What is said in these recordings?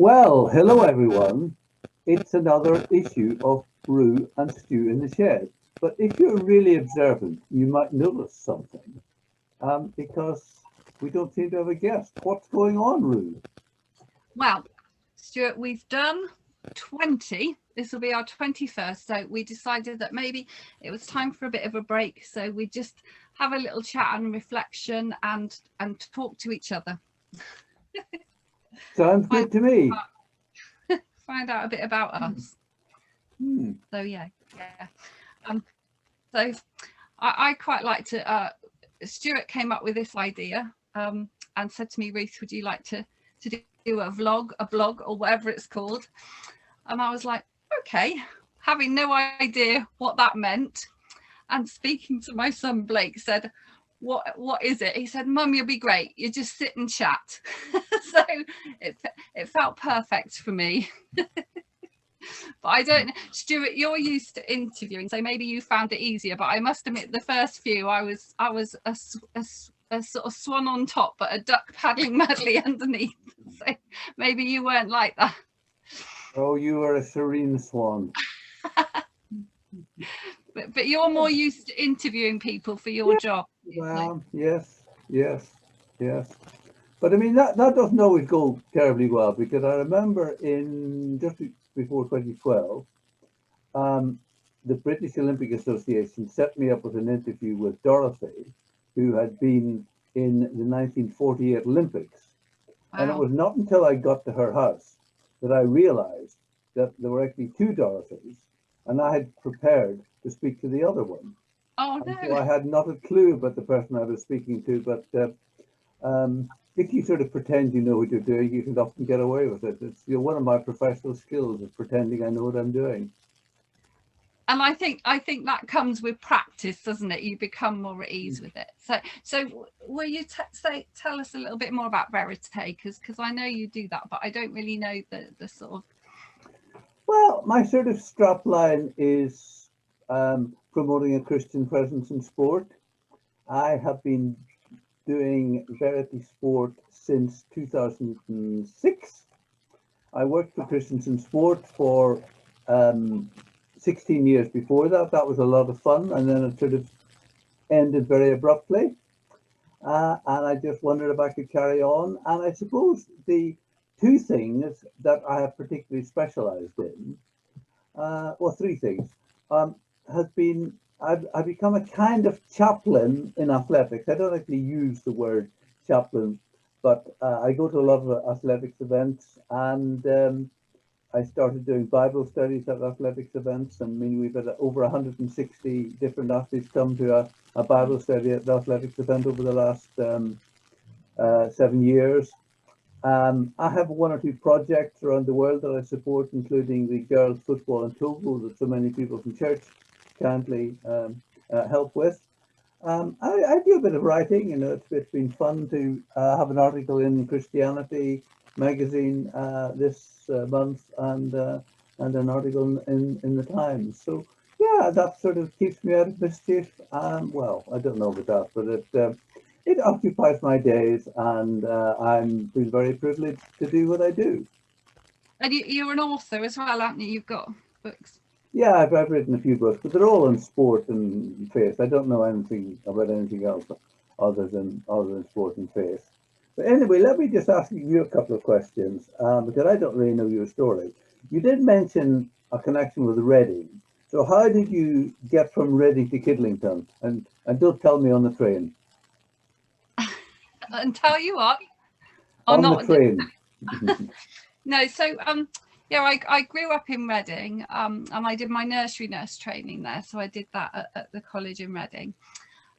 Well, hello everyone. It's another issue of Ru and Stu in the Shed. But if you're really observant, you might notice something because we don't seem to have a guest. What's going on, Ru? Well, Stuart, we've done 20. This will be our 21st. So we decided that maybe it was time for a bit of a break. So we just have a little chat and reflection and talk to each other. Sounds good to me. Find out a bit about us. So yeah. So I quite like to. Stuart came up with this idea and said to me, Ruth, would you like to do a blog, or whatever it's called? And I was like, okay, having no idea what that meant. And speaking to my son Blake, said, what is it? He said, Mum, you'll be great. You just sit and chat. So it felt perfect for me. But I don't, Stuart, you're used to interviewing, so maybe you found it easier. But I must admit, the first few, I was a sort of swan on top, but a duck paddling madly underneath. So maybe you weren't like that. Oh, you are a serene swan. But you're more used to interviewing people for your job. Well, yes. But I mean, that doesn't always go terribly well, because I remember in just before 2012, the British Olympic Association set me up with an interview with Dorothy, who had been in the 1948 Olympics. Wow. And it was not until I got to her house that I realized that there were actually two Dorothys, and I had prepared to speak to the other one. Oh, no. So I had not a clue about the person I was speaking to, but if you sort of pretend you know what you're doing, you can often get away with it. It's one of my professional skills is pretending I know what I'm doing. And I think that comes with practice, doesn't it? You become more at ease with it. So will you tell us a little bit more about Verite? Because I know you do that, but I don't really know the sort of. Well, my sort of strapline is promoting a Christian presence in sport. I have been doing Verite Sport since 2006. I worked for Christians in Sport for 16 years before that. That was a lot of fun, and then it sort of ended very abruptly. And I just wondered if I could carry on. And I suppose the two things that I have particularly specialized in, well, three things, has been I've become a kind of chaplain in athletics. I don't actually use the word chaplain, but I go to a lot of athletics events, and I started doing Bible studies at athletics events. I mean, we've had over 160 different athletes come to a Bible study at the athletics event over the last 7 years. I have one or two projects around the world that I support, including the girls' football in Togo that so many people from church kindly help with. I do a bit of writing. You know, it's been fun to have an article in Christianity magazine this month, and an article in the Times. So yeah, that sort of keeps me out of mischief. Well, I don't know about that, but it occupies my days, and I'm feel very privileged to do what I do. And you're an author as well, aren't you? You've got books. Yeah, I've written a few books, but they're all in sport and faith. I don't know anything about anything else other than sport and faith. But anyway, let me just ask you a couple of questions, because I don't really know your story. You did mention a connection with Reading. So how did you get from Reading to Kidlington? And don't tell me on the train. And tell you what, on the train. No, so yeah, I grew up in Reading, and I did my nursery nurse training there. So I did that at the college in Reading.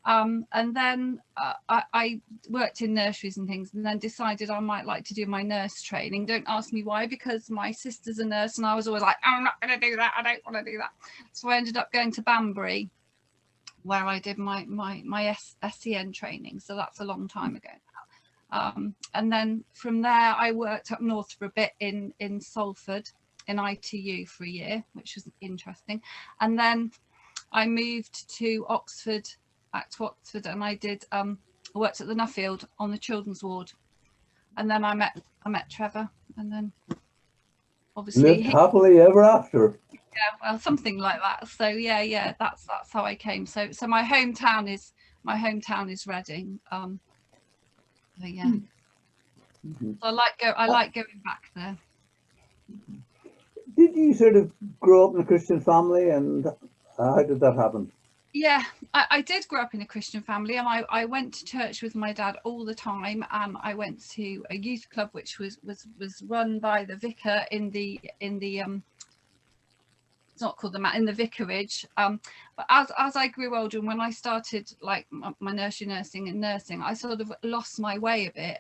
And then I worked in nurseries and things, and then decided I might like to do my nurse training. Don't ask me why, because my sister's a nurse, and I was always like, I'm not going to do that. I don't want to do that. So I ended up going to Banbury, where I did my SEN training. So that's a long time ago. And then from there, I worked up north for a bit in Salford in ITU for a year, which was interesting. And then I moved to Oxford, back to Oxford, and I did worked at the Nuffield on the children's ward. And then I met Trevor, and then obviously Lived happily ever after. yeah, well, something like that. So yeah, that's how I came. So my hometown is Reading. So yeah, so I like going back there. Did you sort of grow up in a Christian family, and how did that happen? Yeah, I did grow up in a Christian family, and I went to church with my dad all the time. I went to a youth club which was run by the vicar in the it's not called in the vicarage. But as I grew older, and when I started like my nursery nursing, I sort of lost my way a bit.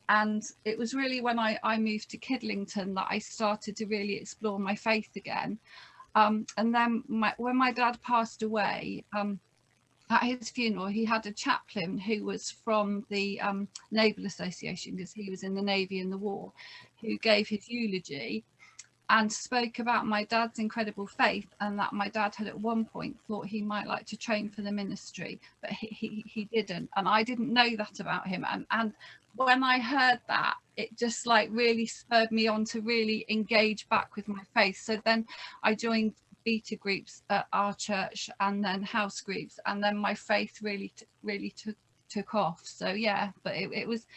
And it was really when I moved to Kidlington that I started to really explore my faith again. And then when my dad passed away, at his funeral, he had a chaplain who was from the Naval Association, because he was in the Navy in the war, who gave his eulogy and spoke about my dad's incredible faith, and that my dad had at one point thought he might like to train for the ministry, but he didn't, and I didn't know that about him. And when I heard that, it just like really spurred me on to really engage back with my faith. So then I joined beta groups at our church, and then house groups, and then my faith really took off. So yeah, but it was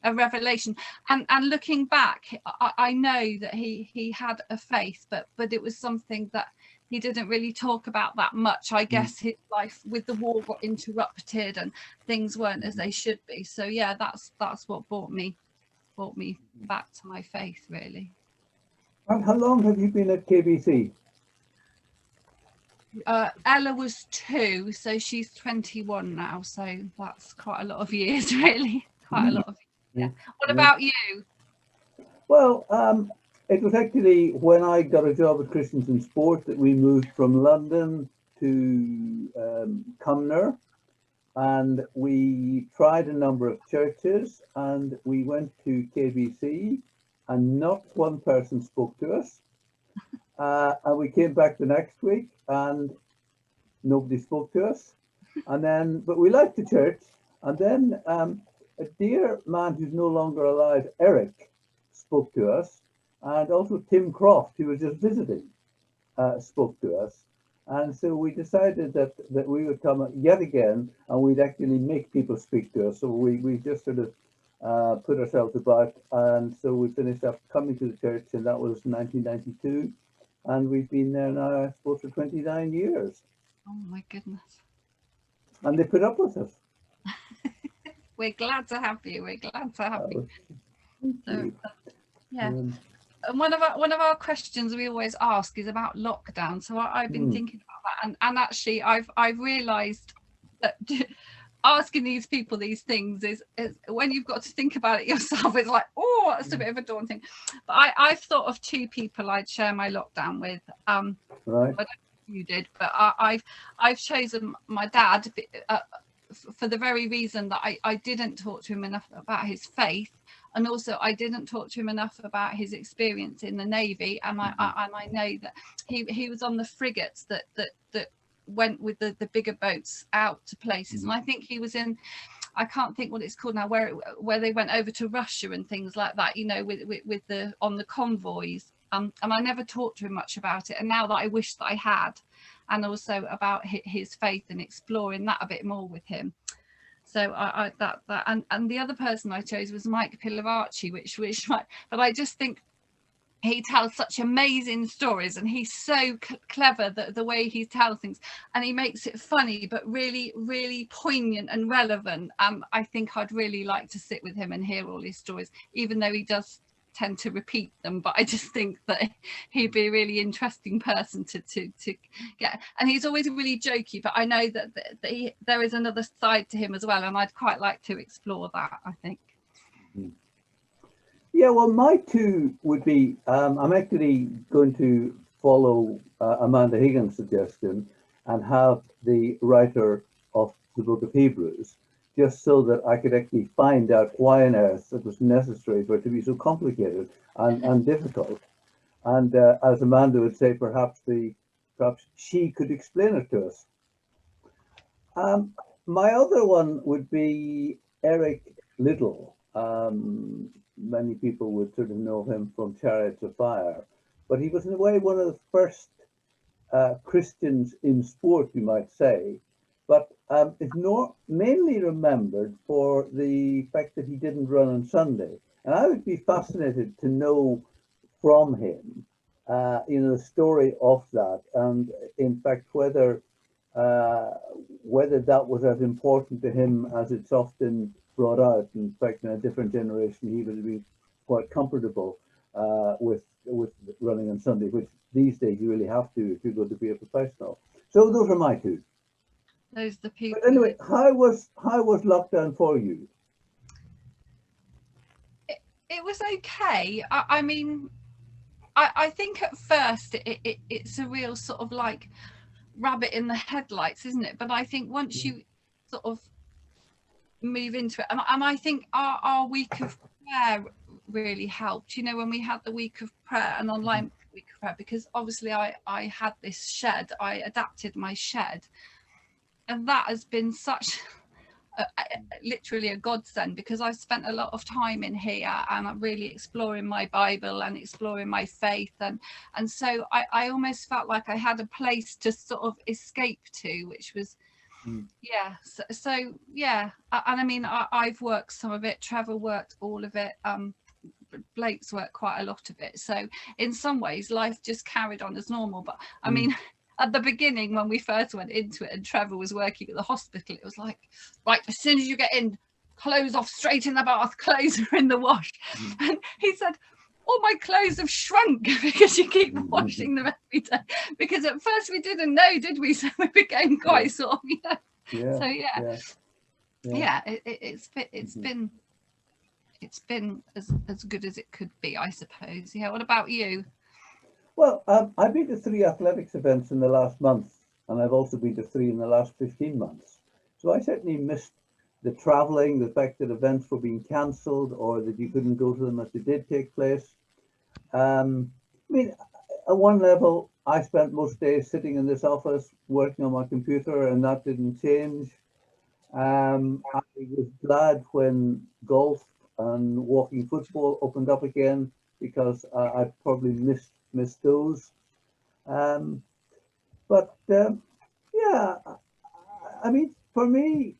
a revelation. And looking back, I know that he had a faith, but it was something that he didn't really talk about that much. I guess his life with the war got interrupted and things weren't as they should be. So yeah, that's what brought me back to my faith, really. And how long have you been at KBC? Ella was 2, so she's 21 now, so that's quite a lot of years, really. Quite a lot of years. Yeah. What about you? Well, it was actually when I got a job at Christians in Sport that we moved from London to Cumnor, and we tried a number of churches, and we went to KBC, and not one person spoke to us. And we came back the next week, and nobody spoke to us. And then, but we liked the church. And then a dear man who's no longer alive, Eric, spoke to us, and also Tim Croft, who was just visiting, spoke to us. And so we decided that we would come yet again, and we'd actually make people speak to us. So we just sort of put ourselves about, and so we finished up coming to the church, and that was 1992. And we've been there now, I suppose, for 29 years. Oh my goodness. And they put up with us. We're glad to have you. We're glad to have you. So, yeah. And one of our questions we always ask is about lockdown. So I've been thinking about that, and actually I've realised that asking these people these things is when you've got to think about it yourself, it's like, oh, that's a bit of a daunting. But I've thought of 2 people I'd share my lockdown with. Right. I don't know if you did, but I've chosen my dad for the very reason that I didn't talk to him enough about his faith, and also I didn't talk to him enough about his experience in the Navy, and I know that he was on the frigates that went with the bigger boats out to places, and I think he was in, I can't think what it's called now, where they went over to Russia and things like that, you know, with the on the convoys, and I never talked to him much about it, and now that I wish that I had, and also about his faith and exploring that a bit more with him. So and the other person I chose was Mike Pilaracci, which but I just think he tells such amazing stories, and he's so clever the way he tells things, and he makes it funny but really, really poignant and relevant. I think I'd really like to sit with him and hear all his stories, even though he does tend to repeat them, but I just think that he'd be a really interesting person to get, and he's always really jokey, but I know that there is another side to him as well, and I'd quite like to explore that, I think. Yeah, well, my 2 would be, I'm actually going to follow Amanda Higgins' suggestion and have the writer of the book of Hebrews, just so that I could actually find out why on earth it was necessary for it to be so complicated and difficult. And as Amanda would say, perhaps she could explain it to us. My other one would be Eric Little. many people would sort of know him from Chariots of Fire, but he was in a way one of the first Christians in sport, you might say, but is mainly remembered for the fact that he didn't run on Sunday. And I would be fascinated to know from him, the story of that, and in fact uh, whether that was as important to him as it's often brought out. In fact, in a different generation, he would be quite comfortable with running on Sunday, which these days you really have to if you're going to be a professional. So those are my two. Those are the people. But anyway, how was lockdown for you? It was okay. I mean, I think at first it's a real sort of like rabbit in the headlights, isn't it? But I think once you sort of move into it, and I think our week of prayer really helped, when we had the week of prayer, an online week of prayer, because obviously I had this shed, I adapted my shed, and that has been such literally a godsend, because I've spent a lot of time in here and I'm really exploring my Bible and exploring my faith, and so I almost felt like I had a place to sort of escape to, which was yeah, so yeah. And I mean, I've worked some of it, Trevor worked all of it, Blake's worked quite a lot of it, so in some ways life just carried on as normal. But I mean, at the beginning, when we first went into it and Trevor was working at the hospital, it was like, right, as soon as you get in, clothes off straight in the bath, clothes are in the wash. And he said, all my clothes have shrunk because you keep washing them every day. Because at first we didn't know, did we? So we became quite sort of, So it's been as good as it could be, I suppose. Yeah. What about you? Well, I've been to 3 athletics events in the last month, and I've also been to 3 in the last 15 months. So I certainly missed the traveling, the fact that events were being cancelled or that you couldn't go to them as they did take place. I mean, at one level, I spent most days sitting in this office working on my computer, and that didn't change. I was glad when golf and walking football opened up again, because I probably missed those. But yeah, I mean, for me,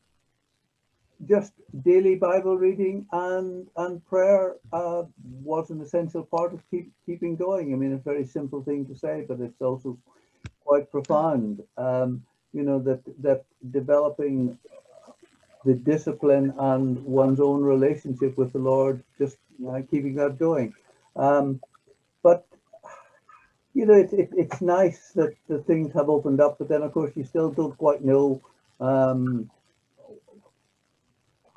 just daily Bible reading and prayer was an essential part of keeping going. I mean, a very simple thing to say, but it's also quite profound. That developing the discipline and one's own relationship with the Lord, just keeping that going. But it's nice that the things have opened up, but then of course you still don't quite know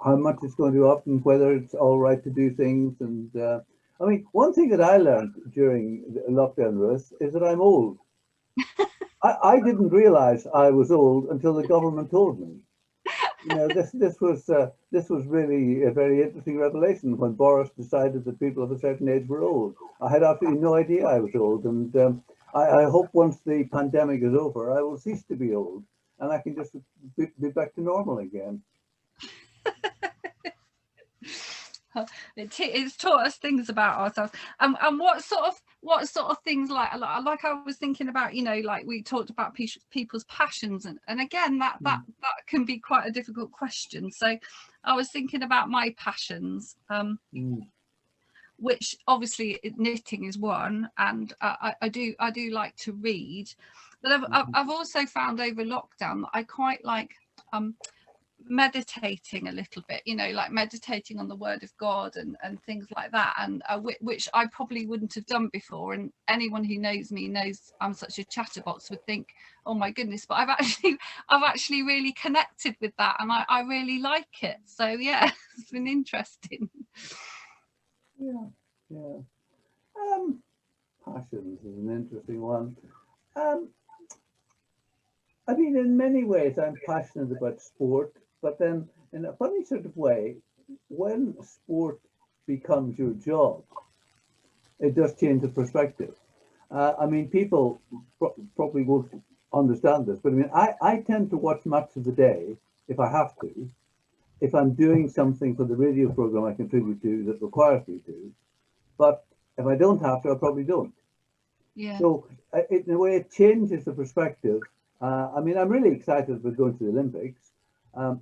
how much it's going to happen, whether it's all right to do things. And I mean, one thing that I learned during the lockdown, Ruth, is that I'm old. I didn't realize I was old until the government told me. This was really a very interesting revelation when Boris decided that people of a certain age were old. I had absolutely no idea I was old, and I hope once the pandemic is over, I will cease to be old, and I can just be back to normal again. It's taught us things about ourselves. And what sort of things, like I was thinking about, like we talked about people's passions, and again that can be quite a difficult question. So I was thinking about my passions, which obviously knitting is one, and I do like to read, but I've also found over lockdown that I quite like meditating a little bit, like meditating on the word of God and things like that, and which I probably wouldn't have done before. And anyone who knows me knows I'm such a chatterbox, would think, oh my goodness, but I've actually really connected with that, and I really like it. So yeah, it's been interesting. Yeah. Passions is an interesting one. I mean, in many ways, I'm passionate about sport, but then in a funny sort of way, when sport becomes your job, it does change the perspective. I mean, people probably won't understand this, but I mean, I tend to watch much of the day, if I have to, if I'm doing something for the radio program I contribute to that requires me to. But if I don't have to, I probably don't. Yeah. So in a way, it changes the perspective. I mean, I'm really excited about going to the Olympics,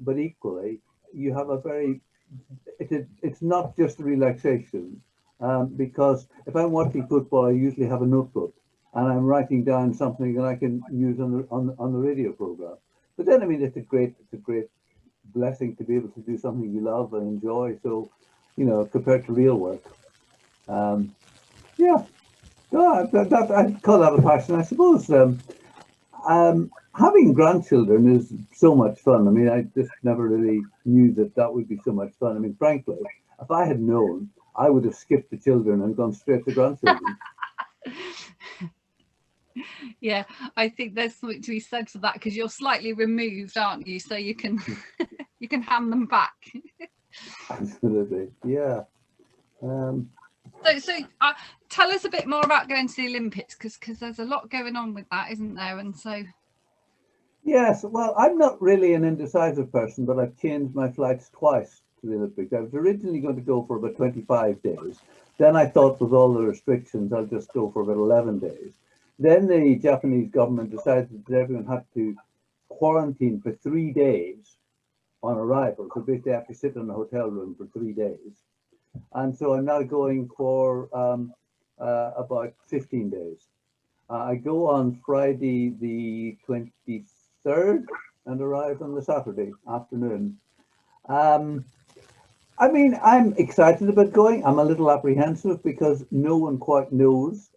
but equally, you have a very, it's not just a relaxation, because if I'm watching football, I usually have a notebook and I'm writing down something that I can use on the radio program. But then, I mean, it's a great blessing to be able to do something you love and enjoy. So, you know, compared to real work, yeah. No, I'd call that a passion, I suppose. Having grandchildren is so much fun. I mean, I just never really knew that that would be so much fun. I mean, frankly, if I had known, I would have skipped the children and gone straight to grandchildren. Yeah, I think there's something to be said for that, because you're slightly removed, aren't you? So you can you can hand them back. Absolutely, yeah. So tell us a bit more about going to the Olympics, because there's a lot going on with that, isn't there? And so. Yes, well, I'm not really an indecisive person, but I've changed my flights twice to the Olympics. I was originally going to go for about 25 days. Then I thought, with all the restrictions, I'll just go for about 11 days. Then the Japanese government decided that everyone had to quarantine for 3 days on arrival. So basically, I have to sit in a hotel room for 3 days. And so I'm now going for about 15 days. I go on Friday the 23rd and arrive on the Saturday afternoon. I mean, I'm excited about going. I'm a little apprehensive because no one quite knows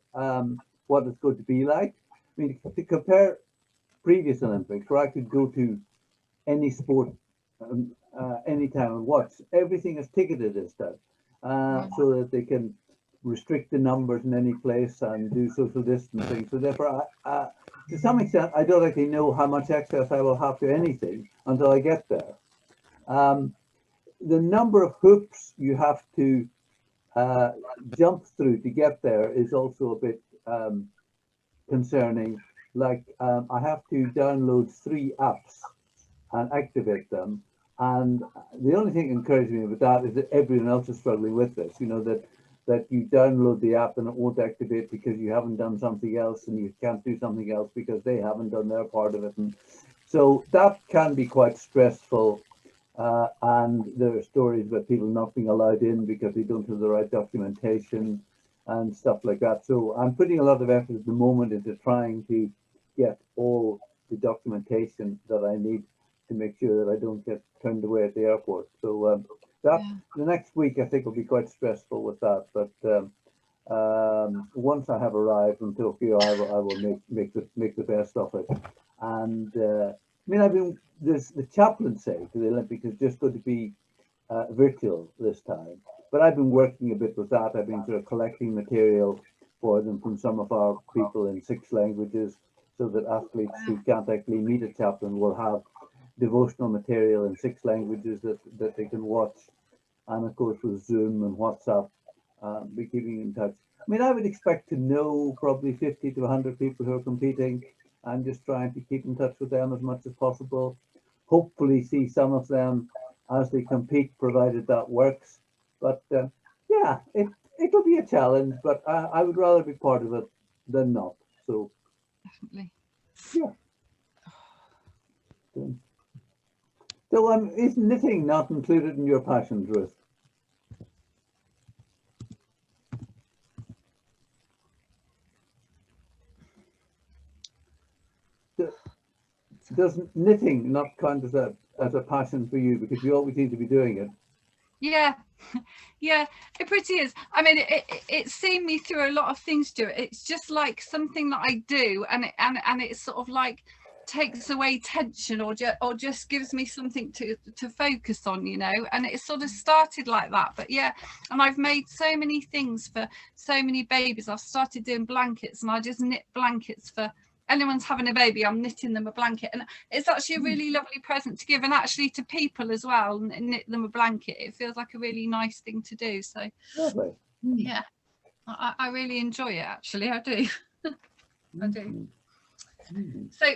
what it's going to be like. I mean, to compare previous Olympics, where I could go to any sport anytime and watch, everything is ticketed this time, so that they can restrict the numbers in any place and do social distancing. So therefore, to some extent, I don't actually know how much access I will have to anything until I get there. The number of hoops you have to jump through to get there is also a bit concerning. Like, I have to download 3 apps and activate them. And the only thing that encourages me with that is that everyone else is struggling with this. You know, that you download the app and it won't activate because you haven't done something else, and you can't do something else because they haven't done their part of it. And so that can be quite stressful. And there are stories about people not being allowed in because they don't have the right documentation and stuff like that. So I'm putting a lot of effort at the moment into trying to get all the documentation that I need to make sure that I don't get turned away at the airport. So the next week I think will be quite stressful with that. But once I have arrived in Tokyo, I will make the best of it. And I mean, there's the chaplaincy to the Olympics is just going to be virtual this time. But I've been working a bit with that. I've been sort of collecting material for them from some of our people in 6 languages, so that athletes who can't actually meet a chaplain will have devotional material in 6 languages that they can watch. And of course, with Zoom and WhatsApp, be keeping in touch. I mean, I would expect to know probably 50 to 100 people who are competing, and just trying to keep in touch with them as much as possible. Hopefully see some of them as they compete, provided that works. But yeah, it'll be a challenge, but I would rather be part of it than not. So Definitely. yeah. So is knitting not included in your passions, Ruth? Does knitting not count as a passion for you, because you always seem to be doing it? Yeah, yeah, it pretty is. I mean, it's seen me through a lot of things, Stuart. It's just like something that I do, and it's sort of like takes away tension, or just gives me something to focus on, you know. And it sort of started like that, but yeah. And I've made so many things for so many babies. I've started doing blankets, and I just knit blankets for anyone's having a baby. I'm knitting them a blanket, and it's actually a really lovely present to give, and actually to people as well, and knit them a blanket. It feels like a really nice thing to do. So Lovely. yeah, I really enjoy it, actually. I do. I do. So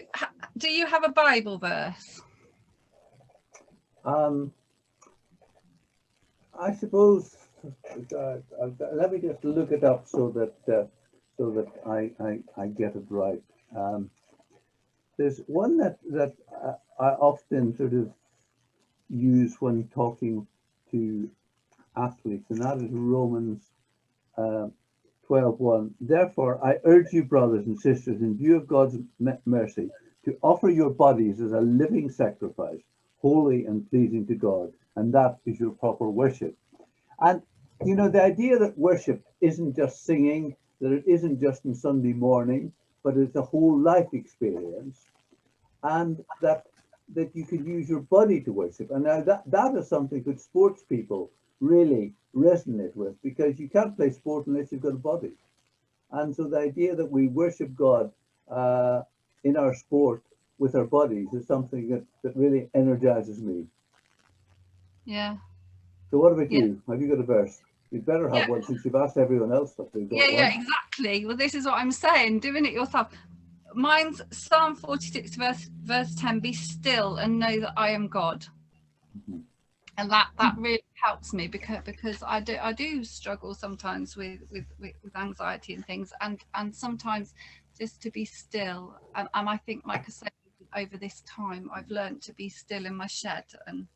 do you have a Bible verse? I suppose let me just look it up so that I get it right. There's one that I often sort of use when talking to athletes, and that is Romans uh, 12:1. Therefore, I urge you, brothers and sisters, in view of God's mercy, to offer your bodies as a living sacrifice, holy and pleasing to God, and that is your proper worship. And you know, the idea that worship isn't just singing, that it isn't just on Sunday morning, but it's a whole life experience, and that you could use your body to worship. And now that is something that sports people really resonate with, because you can't play sport unless you've got a body. And so the idea that we worship God uh, in our sport with our bodies is something that really energizes me. Yeah. So what about Yeah. you? Have you got a verse? You'd better have Yeah. one, since you've asked everyone else if they've got Yeah, one. exactly. Well, this is what I'm saying, doing it yourself. Mine's Psalm 46 verse 10, be still and know that I am God. Mhm. And that really helps me, because I do struggle sometimes with anxiety and things, and sometimes just to be still, and I think, like I said, over this time I've learned to be still in my shed and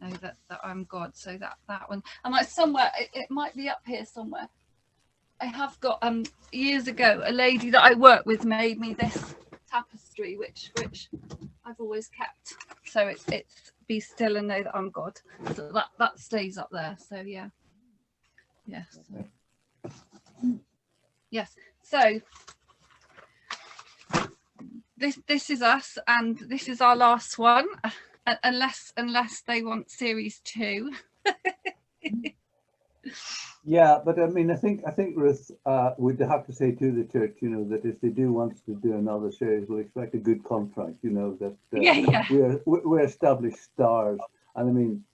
know that I'm God. So that one, and like somewhere it might be up here somewhere, I have got years ago a lady that I work with made me this tapestry which I've always kept. So it's be still and know that I'm God. So that stays up there. So yeah. Yes. Yes. So this is us, and this is our last one, unless they want series 2. Yeah, but I mean, I think Ruth would have to say to the church, you know, that if they do want to do another series, we'll expect a good contract. You know that Yeah. we're established stars, and I mean,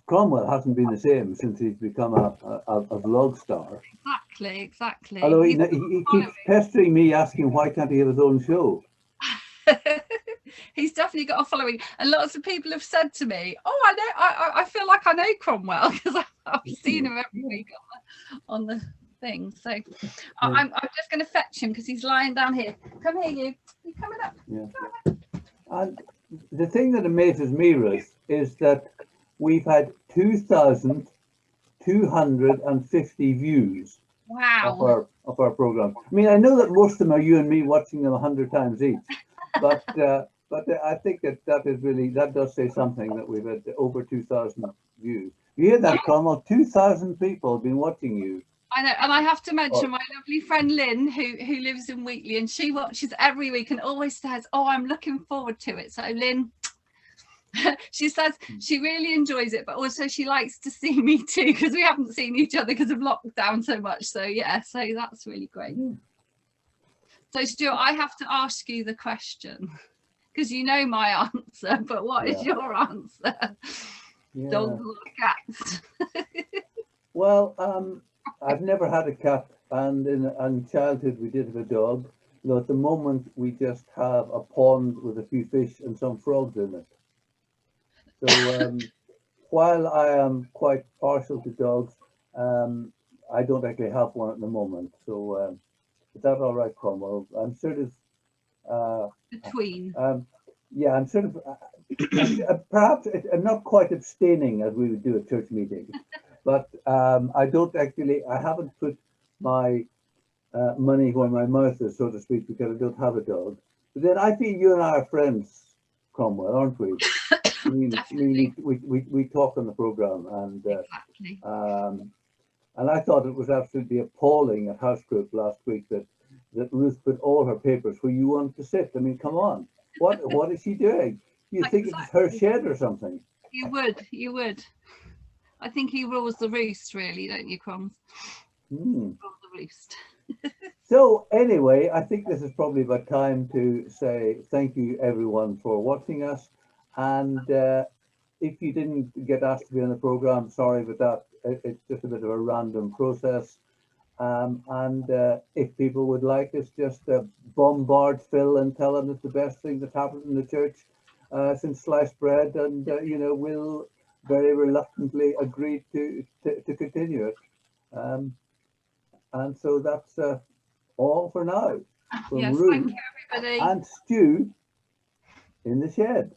Cromwell hasn't been the same since he's become a vlog star. Exactly. Although he keeps pestering me, asking why can't he have his own show. He's definitely got a following, and lots of people have said to me, "Oh, I know, I feel like I know Cromwell, because I've seen him every week on the thing." So I'm just going to fetch him, because he's lying down here. Come here, you coming up? Yeah. And the thing that amazes me, Ruth, is that we've had 2,250 views. Wow. Of our program. I mean, I know that most of them are you and me watching them 100 times each, but I think that is really, that does say something, that we've had over 2,000 views. You hear that, Cromwell? 2,000 people have been watching you. I know, and I have to mention my lovely friend Lynn, who lives in Wheatley, and she watches every week and always says, "Oh, I'm looking forward to it." So Lynn, she says she really enjoys it, but also she likes to see me too, because we haven't seen each other because of lockdown so much. So yeah, so that's really great. So Stuart, I have to ask you the question, because you know my answer, but what is your answer? Dogs or cats? Well, I've never had a cat, and in childhood we did have a dog. Though at the moment we just have a pond with a few fish and some frogs in it. So while I am quite partial to dogs, I don't actually have one at the moment. So is that all right, Cromwell? I'm sort of between. Yeah, I'm sort of perhaps I'm not quite abstaining as we would do at church meetings, but I don't actually. I haven't put my money where my mouth is, so to speak, because I don't have a dog. But then I feel you and I are friends, Cromwell, aren't we? I mean, we talk on the program, and exactly. And I thought it was absolutely appalling at house group last week that Ruth put all her papers where you wanted to sit. I mean, come on, what is she doing? You think it's her shed or something? You would. I think he rules the roost, really, don't you, Croms? Rules the roost. So anyway, I think this is probably about time to say thank you everyone for watching us. And if you didn't get asked to be on the program, sorry about that. It's just a bit of a random process. And if people would like us, just bombard Phil and tell him it's the best thing that's happened in the church since sliced bread. And you know, very reluctantly agreed to continue it. And so that's all for now from Yes, thank Ru you, everybody. and Stu in the shed.